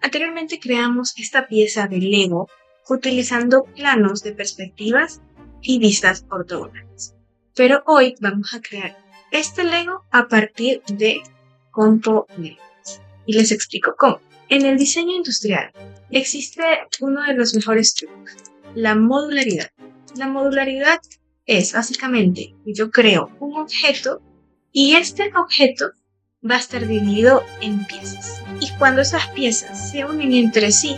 Anteriormente creamos esta pieza de Lego utilizando planos de perspectivas y vistas ortogonales. Pero hoy vamos a crear este Lego a partir de componentes. Y les explico cómo. En el diseño industrial existe uno de los mejores trucos, la modularidad. La modularidad es básicamente que yo creo un objeto y este objeto va a estar dividido en piezas. Y cuando esas piezas se unen entre sí,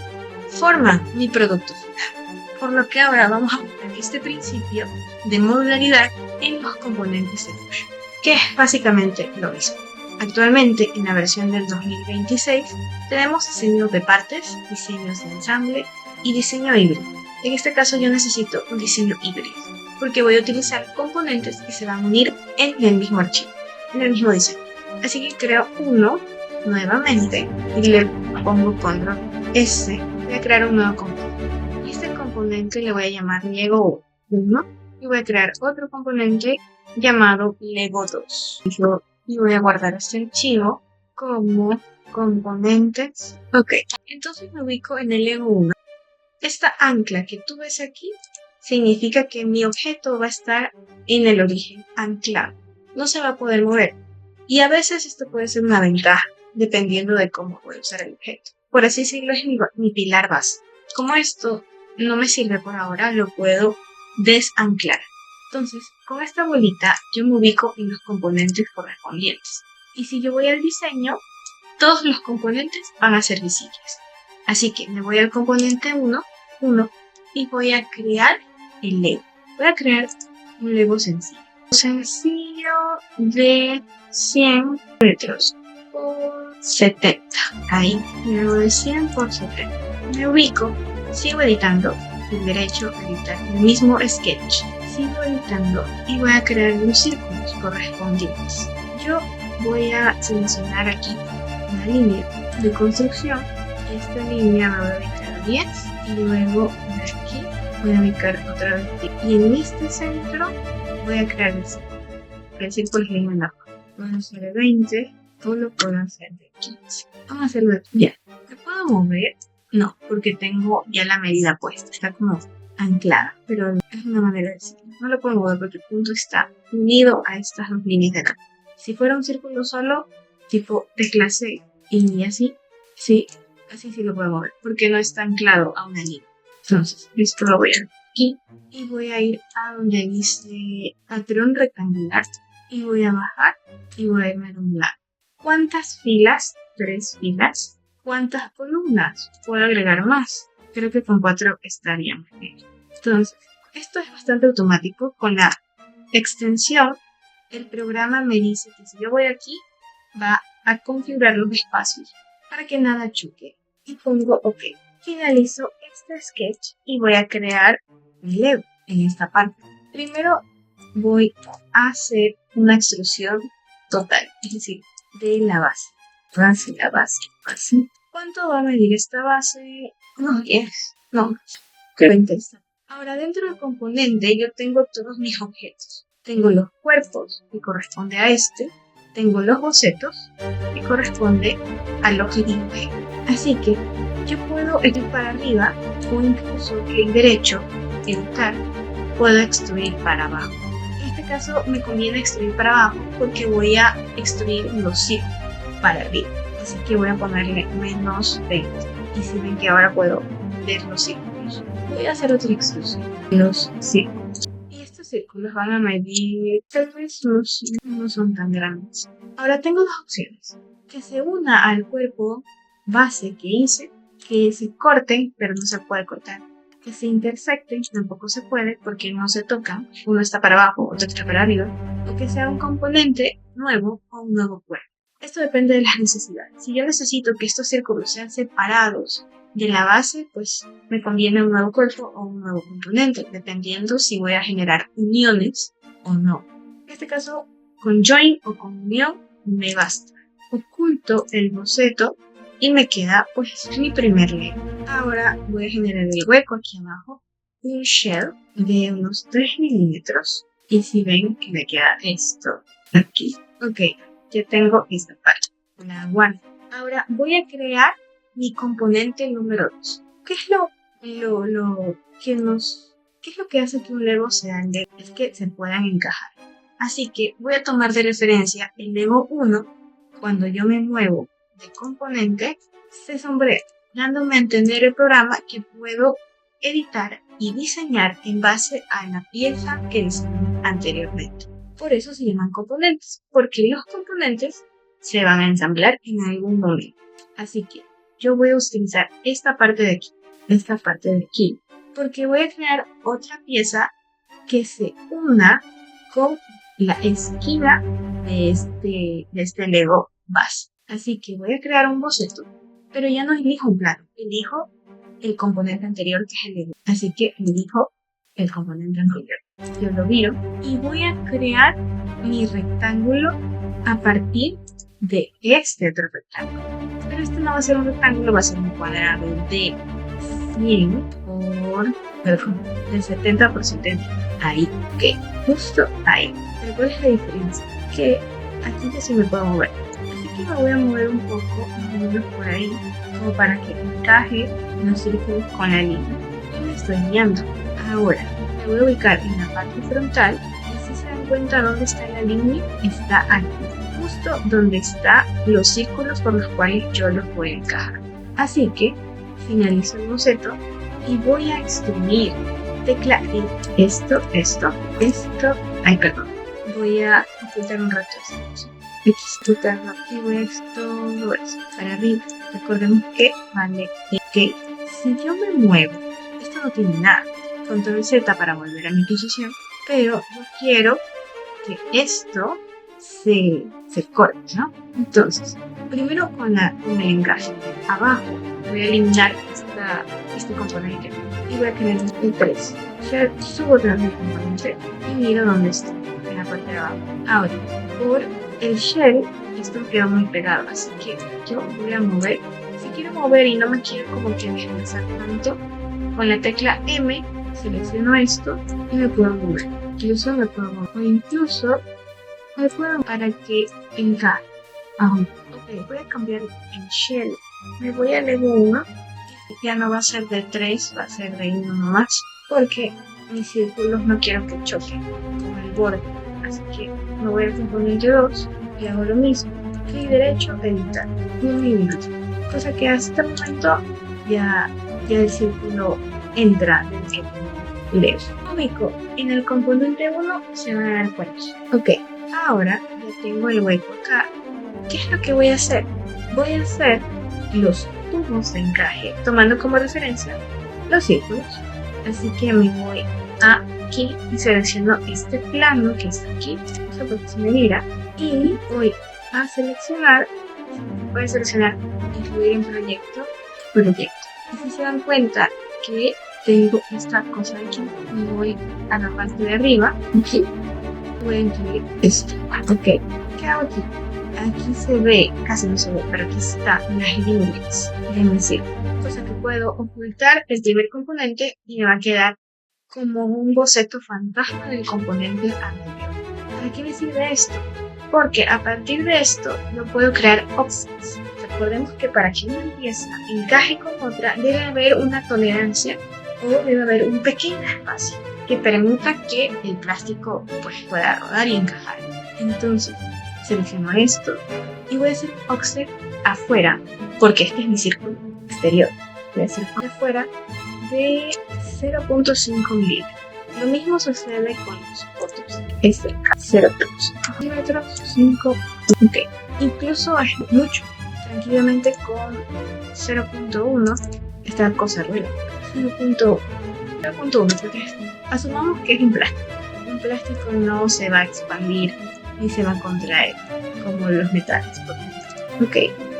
forman mi producto final. Por lo que ahora vamos a aplicar este principio de modularidad en los componentes de Fusion, que es básicamente lo mismo. Actualmente, en la versión del 2026, tenemos diseños de partes, diseños de ensamble y diseño híbrido. En este caso yo necesito un diseño híbrido, porque voy a utilizar componentes que se van a unir en el mismo archivo, en el mismo diseño. Así que creo uno nuevamente y le pongo control S. Voy a crear un nuevo componente. Este componente le voy a llamar Lego 1 y voy a crear otro componente llamado Lego 2. Y voy a guardar este archivo como componentes. Ok, entonces me ubico en el Lego 1. Esta ancla que tú ves aquí significa que mi objeto va a estar en el origen, anclado. No se va a poder mover. Y a veces esto puede ser una ventaja, dependiendo de cómo voy a usar el objeto. Por así decirlo, es mi pilar base. Como esto no me sirve por ahora, lo puedo desanclar. Entonces, con esta bolita yo me ubico en los componentes correspondientes. Y si yo voy al diseño, todos los componentes van a ser visibles. Así que me voy al componente 1, y voy a crear el Lego. Voy a crear un Lego sencillo. Sencillo de 100 metros por 70. Ahí, luego de 100 por 70. Me ubico, sigo editando, el derecho, editar el mismo sketch. Sigo editando y voy a crear los círculos correspondientes. Yo voy a seleccionar aquí una línea de construcción. Esta línea me voy a ubicar a 10 y luego de aquí voy a ubicar otra vez. Y en este centro voy a crear el círculo es en la hoja. Vamos a hacer de 20 o lo puedo hacer de 15. Vamos a hacerlo de 15. ¿Me puedo mover? No, porque tengo ya la medida puesta. Está como anclada, pero es una manera de decirlo. No lo puedo mover porque el punto está unido a estas dos líneas de acá. Si fuera un círculo solo, tipo de clase y así, sí, así sí lo puedo mover, porque no está anclado a una línea. Entonces, esto lo voy a hacer aquí y voy a ir a donde dice patrón rectangular y voy a bajar y voy a irme a un lado. ¿Cuántas filas? 3 filas. ¿Cuántas columnas? Puedo agregar más. Creo que con 4 estaría bien. Entonces, esto es bastante automático. Con la extensión, el programa me dice que si yo voy aquí, va a configurar los espacios para que nada choque. Y pongo OK. Finalizo este sketch y voy a crear mi Lego en esta parte. Primero voy a hacer una extrusión total, es decir, de la base. La base. ¿Cuánto va a medir esta base? Unos 10. No, 20. Ahora, dentro del componente yo tengo todos mis objetos. Tengo los cuerpos, que corresponde a este. Tengo los bocetos, que corresponde al objetivo. Así que yo puedo ir para arriba o incluso clic derecho, editar, puedo extruir para abajo. En este caso me conviene extruir para abajo porque voy a extruir los círculos para arriba. Así que voy a ponerle menos 20. Y si ven que ahora puedo ver los círculos, voy a hacer otra extrusión. Los círculos. Y estos círculos van a medir, tal vez no son tan grandes. Ahora tengo dos opciones. Que se una al cuerpo base que hice, que se corten, pero no se puede cortar. Que se intersecten, tampoco se puede porque no se tocan. Uno está para abajo, otro está para arriba. O que sea un componente nuevo o un nuevo cuerpo. Esto depende de las necesidades. Si yo necesito que estos círculos sean separados de la base, pues me conviene un nuevo cuerpo o un nuevo componente, dependiendo si voy a generar uniones o no. En este caso, con join o con unión me basta. Oculto el boceto y me queda pues mi primer Lego. Ahora voy a generar el hueco aquí abajo, un shell de unos 3 milímetros. Y si ven que me queda esto aquí. Ok, ya tengo esta parte, la one. Ahora voy a crear mi componente número 2. ¿Qué es qué es lo que hace que un Lego sea el Lego? Es que se puedan encajar. Así que voy a tomar de referencia el Lego 1. Cuando yo me muevo de componente, se sombrea, dándome a entender el programa que puedo editar y diseñar en base a la pieza que diseñé anteriormente. Por eso se llaman componentes, porque los componentes se van a ensamblar en algún momento. Así que yo voy a utilizar esta parte de aquí, porque voy a crear otra pieza que se una con la esquina de este Lego base. Así que voy a crear un boceto, pero ya no elijo un plano, elijo el componente anterior que es el Lego. Así que elijo el componente anterior. Yo lo viro y voy a crear mi rectángulo a partir de este otro rectángulo. Pero este no va a ser un rectángulo, va a ser un cuadrado de 100 del 70 por 70. Ahí, ok, justo ahí. Pero ¿cuál es la diferencia? Que aquí ya sí me puedo mover. Así que me voy a mover un poco, más o menos por ahí, como para que encaje los círculos con la línea. Y me estoy guiando. Ahora, me voy a ubicar en la parte frontal y si se dan cuenta dónde está la línea, está aquí, justo donde están los círculos por los cuales yo los voy a encajar. Así que finalizo el boceto y voy a extruir. Tecla esto, voy a ocultar un rato esto. Extrudarlo y voy a extruir eso para arriba. Recordemos que vale que si yo me muevo, esto no tiene nada. Control Z para volver a mi posición, pero yo quiero que esto se corte, ¿no? Entonces, primero con el encaje abajo voy a eliminar este componente y voy a crear el 3. Ya subo otra vez el componente y miro dónde está, en la parte de abajo. Ahora, por el shell, esto quedó muy pegado, así que yo voy a mover. Si quiero mover y no me quiero como que desplazar tanto, con la tecla M selecciono esto y me puedo mover. Incluso me puedo mover. O incluso me puedo para que encaje. Ok, voy a cambiar el shell. Me voy a Lego 1. Ya no va a ser de 3, va a ser de 1 nomás. Porque mis círculos no quiero que choquen con el borde. Así que me voy al componente 2 y hago lo mismo. Clic derecho, editar. 1 milímetro. Cosa que hasta el momento ya el círculo entra dentro de Lego. Ubico en el componente 1, se van a dar cuenta. Ok, ahora ya tengo el hueco acá. ¿Qué es lo que voy a hacer? Voy a hacer los tubos de encaje, tomando como referencia los círculos. Así que me voy aquí y selecciono este plano que está aquí, porque se me mira, y voy a seleccionar, incluir en proyecto. Y si se dan cuenta que tengo esta cosa aquí, me voy a la parte de arriba, aquí, voy a incluir esto. Ok, ¿qué hago aquí? Aquí se ve, casi no se ve, pero aquí están las líneas de mi círculo. Cosa que puedo ocultar el primer componente y me va a quedar como un boceto fantasma del componente anterior. ¿Para qué me sirve esto? Porque a partir de esto yo puedo crear offsets. Recordemos que para que una pieza encaje con otra debe haber una tolerancia o debe haber un pequeño espacio que permita que el plástico pueda rodar y encajar. Entonces selecciono esto y voy a hacer offset afuera, porque este es mi círculo exterior. Voy a hacer afuera de 0.5 milímetros. Lo mismo sucede con los otros. Este 0.5 milímetros, 5. Ok, incluso es mucho. Tranquilamente con 0.1 esta cosa rueda. 0.1 porque asumamos que es un plástico. Un plástico no se va a expandir ni se va a contraer como los metales, por ejemplo. Ok,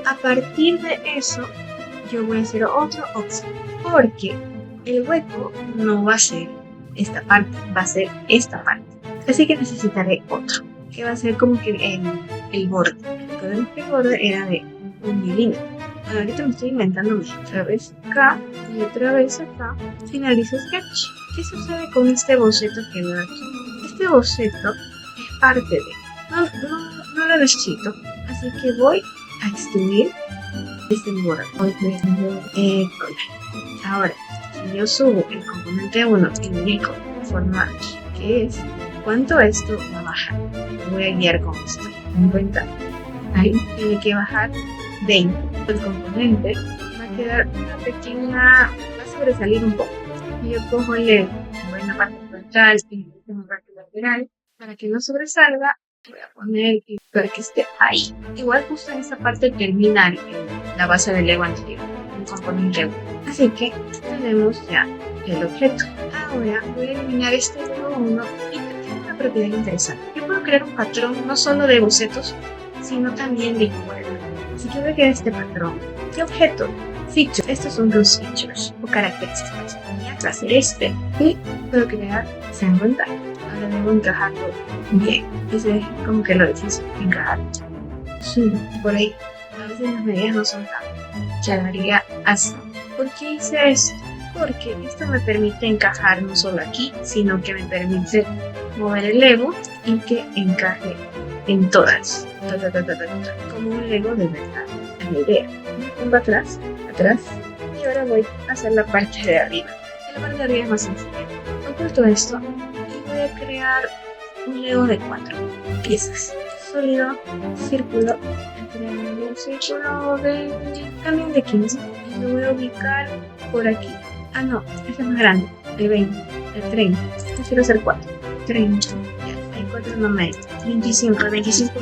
a partir de eso yo voy a hacer otro offset, porque el hueco no va a ser esta parte, va a ser esta parte. Así que necesitaré otro, que va a ser como que el borde. Recordemos que el borde era de 1 milímetro. Bueno, ahorita me estoy inventando otra vez acá y otra vez acá. Finalizo sketch. ¿Qué sucede con este boceto que veo aquí? Este boceto es parte de... No lo necesito. Así que voy a extruir este borra. Ahora, si yo subo el componente 1 y indico de forma que es cuánto esto va a bajar. Voy a guiar con esto. 50. Ahí tiene que bajar 20. El componente va a quedar una pequeña, va a sobresalir un poco. Y yo cojo el Lego, voy en la parte frontal y en la parte lateral, para que no sobresalga, voy a poner para que esté ahí. Igual justo en esta parte termina la base del Lego anterior, el componente 1. Así que tenemos ya el objeto. Ahora voy a eliminar este Lego 1 y tiene una propiedad interesante. Yo puedo crear un patrón no solo de bocetos, sino también de cuerda. Así que voy a crear este patrón. ¿Qué objeto? Feature. Estos son los features o características. Voy a hacer este y puedo crear cuenta. Ahora debo encajarlo bien. Ese es como que lo difícil, encajar. Sí, por ahí. A veces las medidas no son tan. Quedaría así. ¿Por qué hice esto? Porque esto me permite encajar no solo aquí, sino que me permite mover el Lego y que encaje en todas. Como un Lego de verdad. La idea. Me pongo atrás. Y ahora voy a hacer la parte de arriba. La parte de arriba es más sencilla. Oculto esto y voy a crear un Lego de 4 piezas. Sólido, círculo, un círculo también de 15. Y lo voy a ubicar por aquí. Ah, no, este es más grande. El 20, el 30. Yo quiero hacer 4. 30. Ya, hay 4 no me. 25 milímetros. 25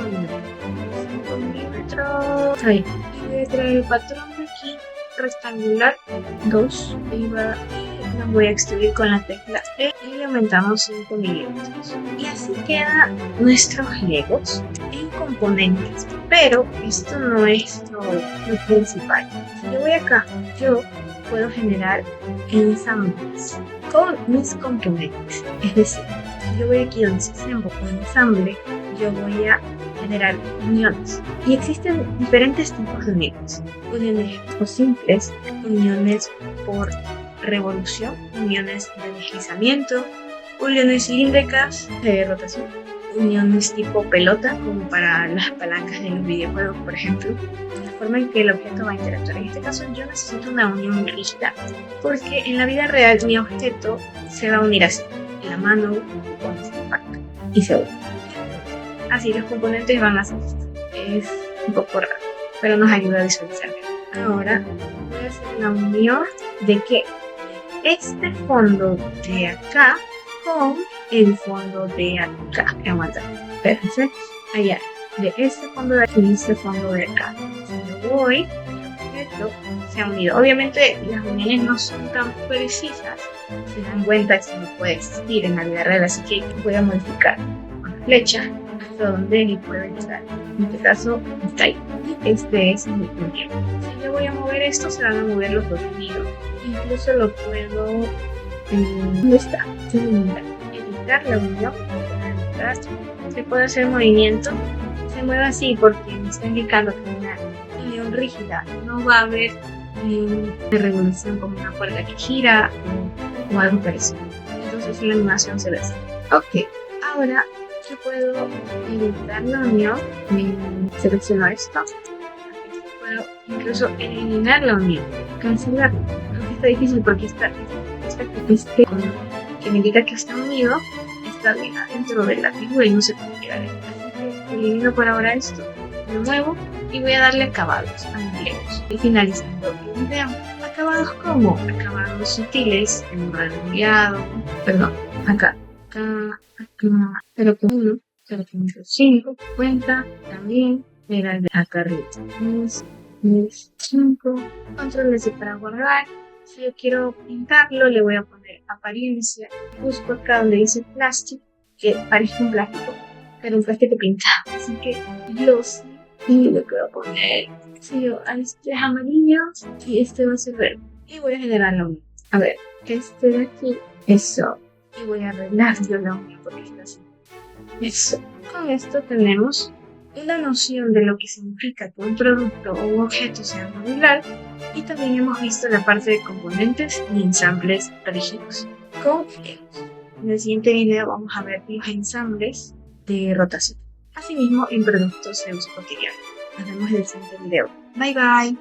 milímetros. Ahí. Y voy a traer el patrón de aquí rectangular 2 y lo voy a extruir con la tecla E y le aumentamos 5 milímetros y así quedan nuestros Legos en componentes, pero esto no es lo principal. Si yo voy acá, yo puedo generar ensambles con mis componentes, es decir, si yo voy aquí donde se hace ensamble, yo voy a generar uniones. Y existen diferentes tipos de uniones. Uniones o simples, uniones por revolución, uniones de deslizamiento, uniones cilíndricas de rotación, uniones tipo pelota, como para las palancas de los videojuegos, por ejemplo. La forma en que el objeto va a interactuar. En este caso yo necesito una unión rígida, porque en la vida real mi objeto se va a unir así, en la mano, cuando se impacta, y se une. Así los componentes van a hacer esto. Es un poco raro, pero nos ayuda a visualizar. Ahora voy a hacer la unión de que este fondo de acá con el fondo de acá. Aguanta. Espérense. Allá. De este fondo de aquí y este fondo de acá. Si yo voy, el objeto se ha unido. Obviamente las uniones no son tan precisas. Se dan cuenta que esto no puede existir en la vida real, así que voy a modificar con la flecha hasta donde él puede llegar. En este caso está ahí. Este es mi unión. Si yo voy a mover esto, se van a mover los dos unidos. Incluso lo puedo ¿dónde está? Editar la unión. Se puede hacer movimiento. Se mueve así porque me está indicando que una unión rígida no va a haber de revolución como una cuerda que gira o algo parecido. Entonces la animación se ve así. Ok, ahora yo puedo editar la unión. Selecciono esto. Puedo incluso eliminar la unión, cancelarla. Está difícil porque que me indica que está unido está bien adentro de la figura y no se puede llegar ahí. Así que elimino por ahora esto, lo muevo y voy a darle acabados a mis Legos. Y finalizando el video, acabados como acabados sutiles, en redondeado, perdón, acá, 0.1, 0.5, cuenta también, era el de acá arriba. 5, control S para guardar. Si yo quiero pintarlo, le voy a poner apariencia. Busco acá donde dice plástico, que parece un plástico, pero un plástico pintado. Así que glossy, y le voy a poner, si yo, este es amarillo y este va a ser verde. Y voy a generar la unión. A ver, este de aquí, eso. Y voy a arreglar yo la unión porque está así. Eso. Con esto tenemos una noción de lo que significa que un producto o un objeto sea modular, y también hemos visto la parte de componentes y ensambles rígidos con Legos. En el siguiente video vamos a ver los ensambles de rotación, asimismo en productos de uso cotidiano. Nos vemos en el siguiente video. Bye bye.